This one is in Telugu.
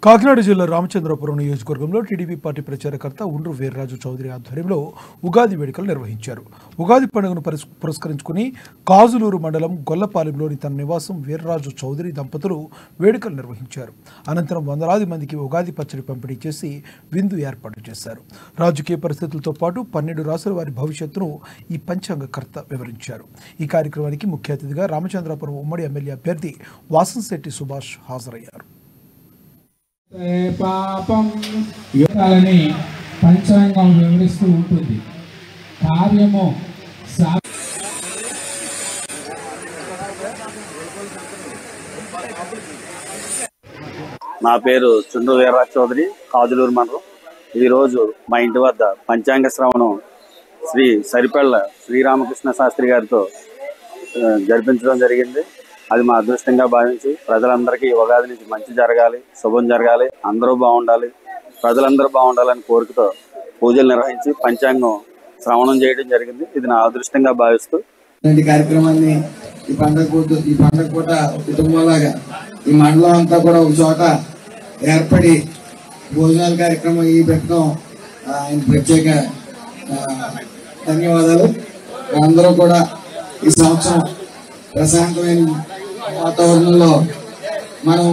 కాకినాడ జిల్లా రామచంద్రపురం నియోజకవర్గంలో టీడీపీ పార్టీ ప్రచారకర్త ఉండ్రు వీర్రాజు చౌదరి ఆధ్వర్యంలో ఉగాది వేడుకలు నిర్వహించారు. ఉగాది పండుగను పురస్కరించుకుని కాజులూరు మండలం గొల్లపాలెంలోని తన నివాసం వీర్రాజు చౌదరి దంపతులు వేడుకలు నిర్వహించారు. అనంతరం వందలాది మందికి ఉగాది పచ్చడి పంపిణీ చేసి విందు ఏర్పాటు చేశారు. రాజకీయ పరిస్థితులతో పాటు 12 రాసుల వారి భవిష్యత్తును ఈ పంచాంగకర్త వివరించారు. ఈ కార్యక్రమానికి ముఖ్య అతిథిగా రామచంద్రపురం ఉమ్మడి ఎమ్మెల్యే అభ్యర్థి వాసంశెట్టి సుభాష్ హాజరయ్యారు. పాపం యోగాలని పంచాంగం వివరిస్తూ ఉంటుంది. కార్యము నా పేరు చుండ్రు వీర్రాజు చౌదరి, కాజులూరు మండలం. ఈరోజు మా ఇంటి వద్ద పంచాంగ శ్రవణం శ్రీ సరిపళ్ళ శ్రీరామకృష్ణ శాస్త్రి గారితో జరిపించడం జరిగింది. అది మా అదృష్టంగా భావించి ప్రజలందరికీ ఉగాది నుంచి మంచి జరగాలి, శుభం జరగాలి, అందరూ బాగుండాలి, ప్రజలందరూ బాగుండాలని కోరికతో పూజలు నిర్వహించి పంచాంగం శ్రవణం చేయడం జరిగింది. ఇది నా అదృష్టంగా భావిస్తూ కార్యక్రమాన్ని ఈ పండుగ పూట కుటుంబంలాగా ఈ మండలం అంతా కూడా ఒక చోట ఏర్పడి భోజనాల కార్యక్రమం ఈ పెట్టడం ఆయన ప్రత్యేక ధన్యవాదాలు. అందరూ కూడా ఈ సంవత్సరం ప్రశాంతమైన వాతావరణంలో మనం